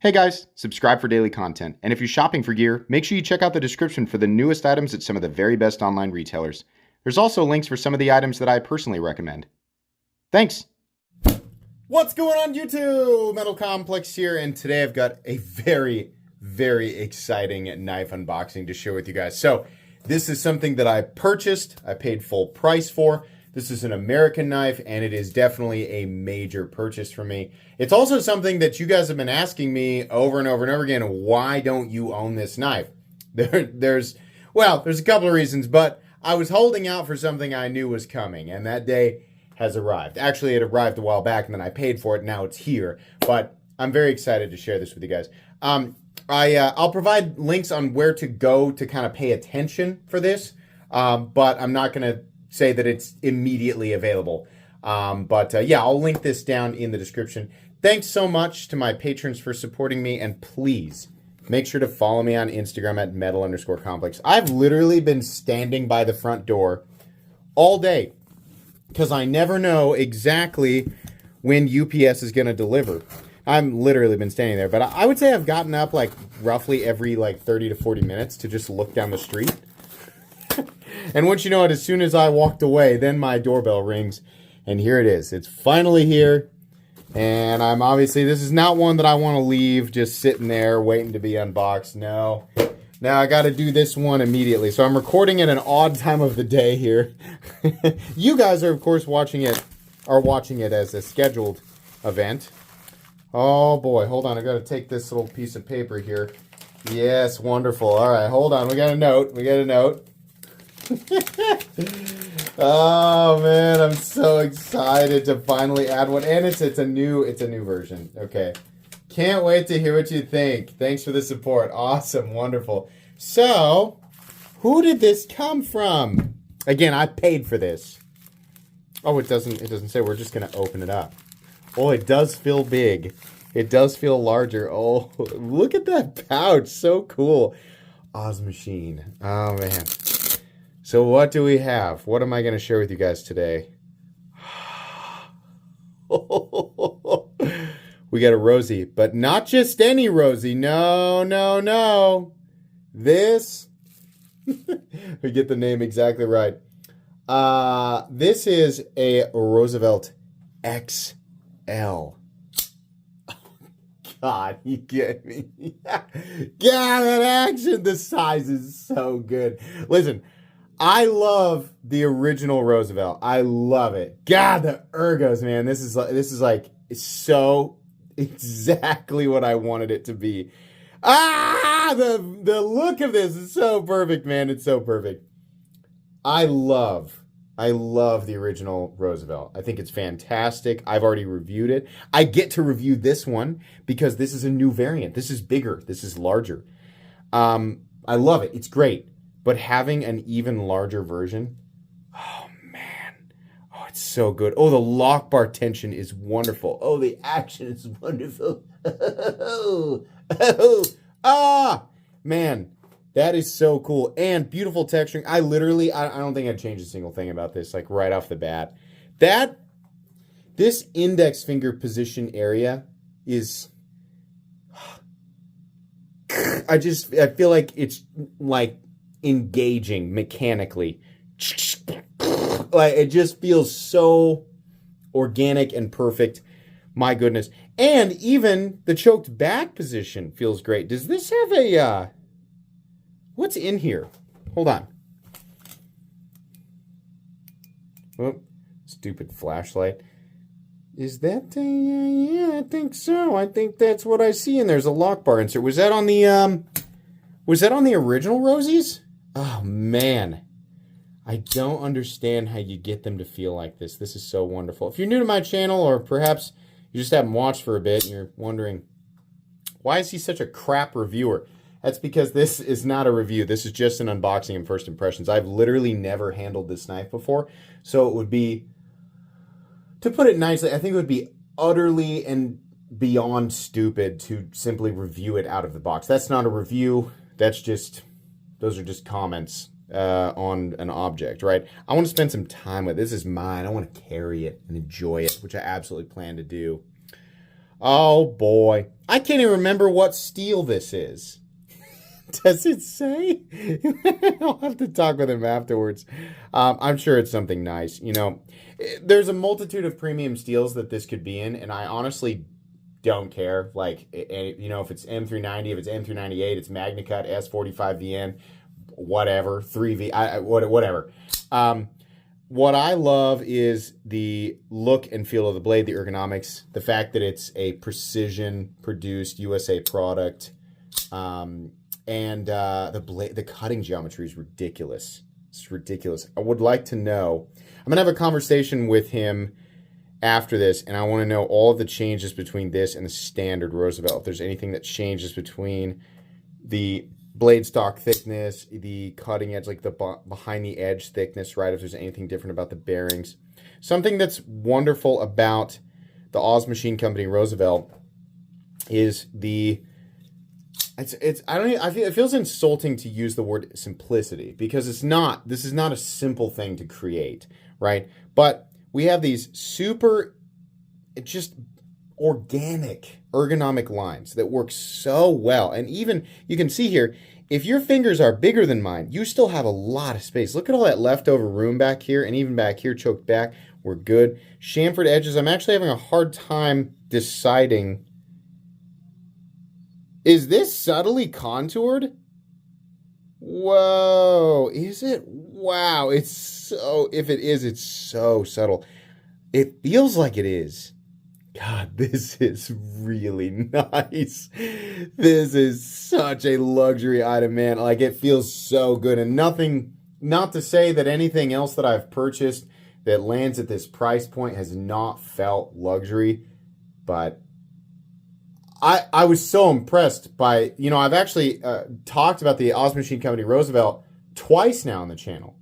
Hey guys, subscribe for daily content. And if you're shopping for gear, make sure you check out the description for the newest items at some of the very best online retailers. There's also links for some of the items that I personally recommend. Thanks! What's going on YouTube? Metal Complex here, and today I've got a very exciting knife unboxing to share with you guys. So, this is something that I purchased, I paid full price for. This is an American knife, and it is definitely a major purchase for me. It's also something that you guys have been asking me over and over and over again, why don't you own this knife? There's a couple of reasons, but I was holding out for something I knew was coming, and that day has arrived. Actually, it arrived a while back, and then I paid for it, now it's here. But I'm very excited to share this with you guys. I'll provide links on where to go to kind of pay attention for this, but I'm not going to say that it's immediately available. Yeah, I'll link this down in the description. Thanks so much to my patrons for supporting me, and please make sure to follow me on Instagram at metal_complex. I've literally been standing by the front door all day because I never know exactly when UPS is going to deliver. I've literally been standing there, but I would say I've gotten up like roughly every 30 to 40 minutes to just look down the street. And once you know it, as soon as I walked away, then my doorbell rings, and here it is. It's finally here, and this is not one that I want to leave just sitting there waiting to be unboxed. No. Now I got to do this one immediately. So I'm recording at an odd time of the day here. You guys are, of course, watching it as a scheduled event. Oh boy, hold on. I got to take this little piece of paper here. Yes, wonderful. All right, hold on. We got a note. Oh man, I'm so excited to finally add one, and it's a new version. Okay, can't wait to hear what you think. Thanks for the support. Awesome, wonderful. So, who did this come from? Again, I paid for this. Oh, it doesn't say. We're just gonna open it up. Oh, it does feel big. It does feel larger. Oh, look at that pouch. So cool. Oz Machine. Oh man. So what do we have? What am I going to share with you guys today? We got a Rosie, but not just any Rosie. No. This, we get the name exactly right. This is a Roosevelt XL. God, you get me. God, that action. The size is so good. Listen. I love the original Roosevelt. I love it. God, the ergos, man. This is like it's so exactly what I wanted it to be. The look of this is so perfect, man. It's so perfect. I love the original Roosevelt. I think it's fantastic. I've already reviewed it. I get to review this one because this is a new variant. This is bigger. This is larger. I love it. It's great. But having an even larger version, oh man, oh, it's so good. Oh, the lock bar tension is wonderful. Oh, the action is wonderful. Man, that is so cool. And beautiful texturing. I don't think I'd change a single thing about this, like right off the bat. This index finger position area is, I feel like it's like, engaging mechanically. Like it just feels so organic and perfect. My goodness. And even the choked back position feels great. Does this have a what's in here? Hold on. Oh, stupid flashlight. Is that yeah, I think so. I think that's what I see. And there's a lock bar insert. Was that on the original Rosies? Oh, man. I don't understand how you get them to feel like this. This is so wonderful. If you're new to my channel, or perhaps you just haven't watched for a bit and you're wondering, why is he such a crap reviewer? That's because this is not a review. This is just an unboxing and first impressions. I've literally never handled this knife before. So it would be, to put it nicely, I think it would be utterly and beyond stupid to simply review it out of the box. That's not a review. Those are just comments on an object, right? I want to spend some time with it. This is mine. I want to carry it and enjoy it, which I absolutely plan to do. Oh boy. I can't even remember what steel this is. Does it say? I'll have to talk with him afterwards. I'm sure it's something nice. You know, there's a multitude of premium steels that this could be in, and I honestly don't care. Like, you know, if it's M390, if it's M398, it's MagnaCut, S45VN, whatever, 3V, whatever. What I love is the look and feel of the blade, the ergonomics, the fact that it's a precision produced USA product. And the cutting geometry is ridiculous. It's ridiculous. I would like to know. I'm gonna have a conversation with him after this, and I want to know all of the changes between this and the standard Roosevelt. If there's anything that changes between the blade stock thickness, the cutting edge, like the behind the edge thickness, right? If there's anything different about the bearings. Something that's wonderful about the Oz Machine Company Roosevelt is the it feels insulting to use the word simplicity, because it's not. This is not a simple thing to create, right? But we have these super just organic ergonomic lines that work so well. And even you can see here, if your fingers are bigger than mine, you still have a lot of space. Look at all that leftover room back here, and even back here, choked back. We're good. Chamfered edges. I'm actually having a hard time deciding. Is this subtly contoured? Whoa, is it? Wow, it's so, if it is, it's so subtle. It feels like it is. God, this is really nice. This is such a luxury item, man. Like, it feels so good. And nothing, not to say that anything else that I've purchased that lands at this price point has not felt luxury, but I was so impressed by, you know, I've actually talked about the Oz Machine Company Roosevelt twice now on the channel.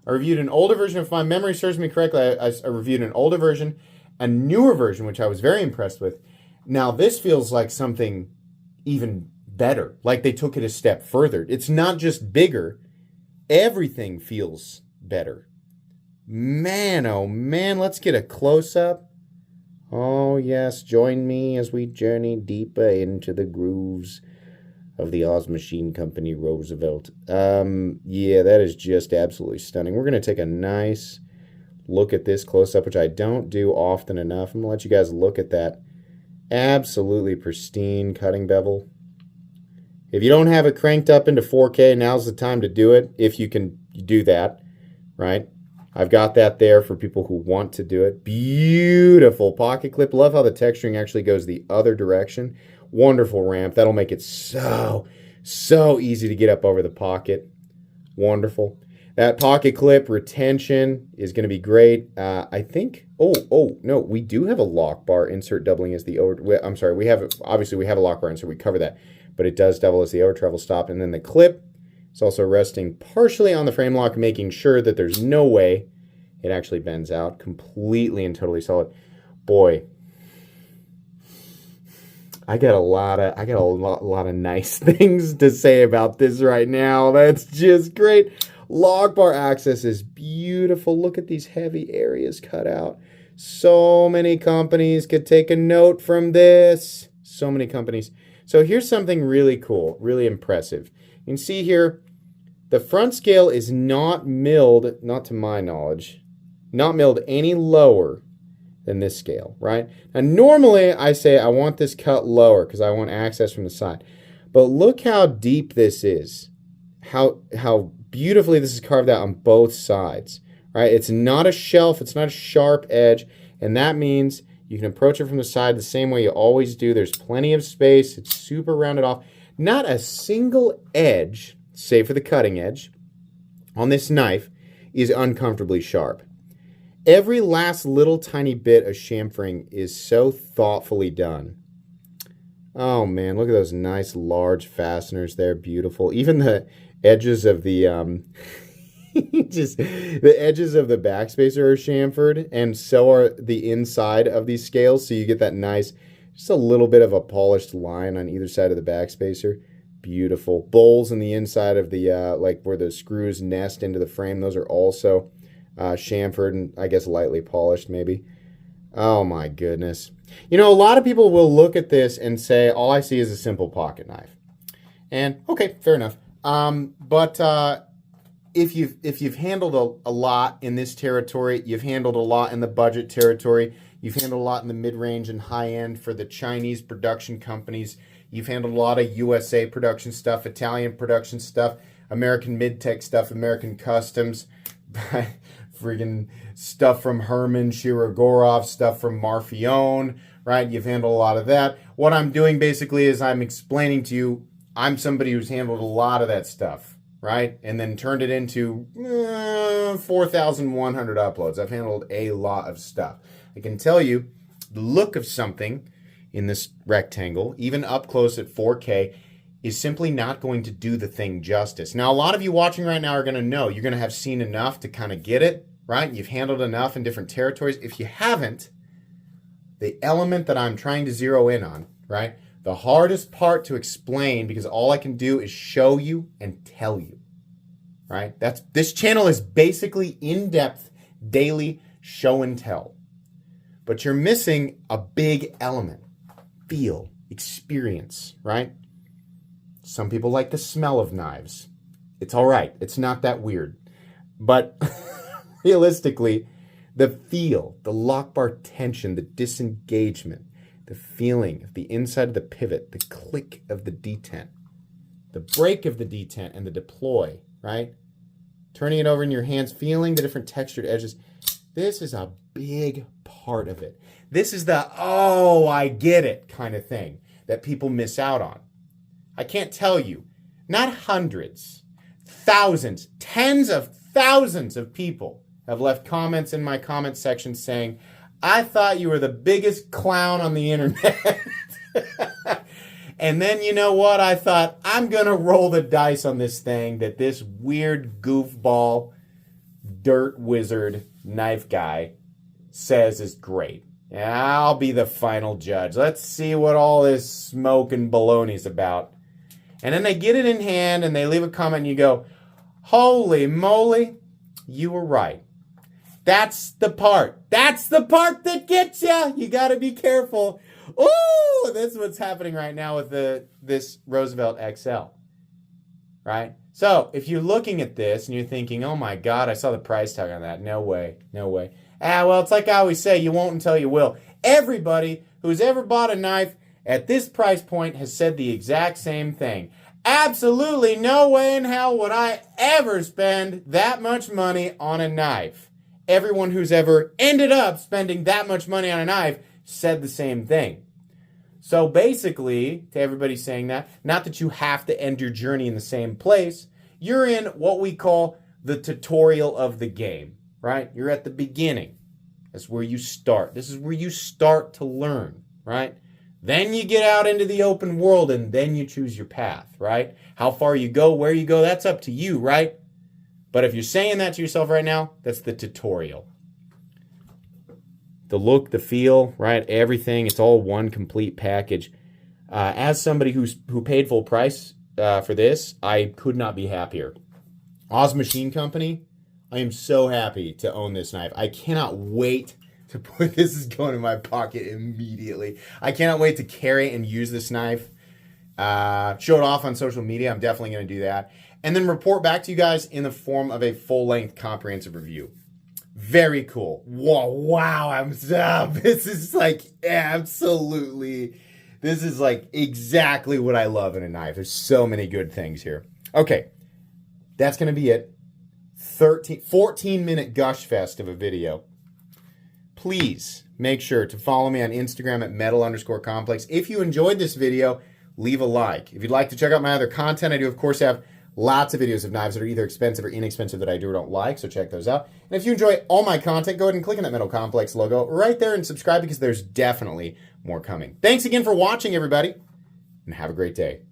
I reviewed an older version, if my memory serves me correctly, I reviewed an older version, a newer version, which I was very impressed with. Now this feels like something even better, like they took it a step further. It's not just bigger, everything feels better. Man, oh man, let's get a close-up. Oh yes, join me as we journey deeper into the grooves of the Oz Machine Company Roosevelt. Yeah, that is just absolutely stunning. We're going to take a nice look at this close-up, which I don't do often enough. I'm going to let you guys look at that absolutely pristine cutting bevel. If you don't have it cranked up into 4K, now's the time to do it, if you can do that, right? I've got that there for people who want to do it. Beautiful pocket clip. Love how the texturing actually goes the other direction. Wonderful ramp. That'll make it so easy to get up over the pocket. Wonderful. That pocket clip retention is going to be great. I think, no, we do have a lock bar insert doubling as the over, I'm sorry, obviously we have a lock bar insert, we cover that, but it does double as the over travel stop. And then the clip, it's also resting partially on the frame lock, making sure that there's no way it actually bends out. Completely and totally solid. Boy, I got a lot of nice things to say about this right now. That's just great. Log bar access is beautiful. Look at these heavy areas cut out. So many companies could take a note from this. So many companies. So here's something really cool, really impressive. You can see here, the front scale is not milled, not to my knowledge, not milled any lower than this scale, right? Now, normally I say I want this cut lower because I want access from the side. But look how deep this is. How beautifully this is carved out on both sides, right? It's not a shelf, it's not a sharp edge, and that means you can approach it from the side the same way you always do. There's plenty of space. It's super rounded off. Not a single edge, save for the cutting edge, on this knife is uncomfortably sharp. Every last little tiny bit of chamfering is so thoughtfully done. Oh man, look at those nice large fasteners there, beautiful. Even the edges of the the edges of the backspacer are chamfered, and so are the inside of these scales, so you get that nice, just a little bit of a polished line on either side of the backspacer. Beautiful. Bowls in the inside of the, like where the screws nest into the frame, those are also chamfered and I guess lightly polished maybe. Oh my goodness. You know, a lot of people will look at this and say, all I see is a simple pocket knife. And okay, fair enough. But if you've handled a lot in this territory, you've handled a lot in the budget territory, you've handled a lot in the mid-range and high-end for the Chinese production companies, you've handled a lot of USA production stuff, Italian production stuff, American mid-tech stuff, American customs, friggin' stuff from Herman Shirogorov, stuff from Marfione, right? You've handled a lot of that. What I'm doing basically is I'm explaining to you, I'm somebody who's handled a lot of that stuff, right? And then turned it into 4,100 uploads. I've handled a lot of stuff. I can tell you the look of something in this rectangle, even up close at 4K, is simply not going to do the thing justice. Now, a lot of you watching right now are going to know. You're going to have seen enough to kind of get it, right? You've handled enough in different territories. If you haven't, the element that I'm trying to zero in on, right? The hardest part to explain, because all I can do is show you and tell you, right? This channel is basically in-depth, daily show and tell. But you're missing a big element. Feel, experience, right? Some people like the smell of knives. It's all right. It's not that weird. But realistically, the feel, the lock bar tension, the disengagement, the feeling of the inside of the pivot, the click of the detent, the break of the detent and the deploy, right? Turning it over in your hands, feeling the different textured edges. This is a big part of it. This is the, oh, I get it kind of thing that people miss out on. I can't tell you, not hundreds, thousands, tens of thousands of people have left comments in my comment section saying, I thought you were the biggest clown on the internet. And then you know what? I thought, I'm going to roll the dice on this thing that this weird goofball dirt wizard knife guy says is great. And I'll be the final judge. Let's see what all this smoke and baloney's about. And then they get it in hand and they leave a comment and you go, holy moly, you were right. That's the part. That's the part that gets you. You got to be careful. Ooh, this is what's happening right now with this Roosevelt XL, right? So if you're looking at this and you're thinking, oh my God, I saw the price tag on that. No way, no way. Well, it's like I always say, you won't until you will. Everybody who's ever bought a knife at this price point has said the exact same thing. Absolutely no way in hell would I ever spend that much money on a knife. Everyone who's ever ended up spending that much money on a knife said the same thing. So basically, to everybody saying that, not that you have to end your journey in the same place, you're in what we call the tutorial of the game, right? You're at the beginning. That's where you start. This is where you start to learn, right? Then you get out into the open world and then you choose your path, right? How far you go, where you go, that's up to you, right? But if you're saying that to yourself right now, that's the tutorial. The look, the feel, right? Everything, it's all one complete package. As somebody who paid full price for this, I could not be happier. Oz Machine Company, I am so happy to own this knife. I cannot wait to put this is going in my pocket immediately. I cannot wait to carry and use this knife. Show it off on social media. I'm definitely going to do that. And then report back to you guys in the form of a full-length comprehensive review. Very cool. Whoa, wow. This is like absolutely, this is like exactly what I love in a knife. There's so many good things here. Okay, that's going to be it. 14-minute gush fest of a video. Please make sure to follow me on Instagram at metal_complex. If you enjoyed this video, leave a like. If you'd like to check out my other content, I do, of course, have lots of videos of knives that are either expensive or inexpensive that I do or don't like, so check those out. And if you enjoy all my content, go ahead and click on that Metal Complex logo right there and subscribe because there's definitely more coming. Thanks again for watching, everybody, and have a great day.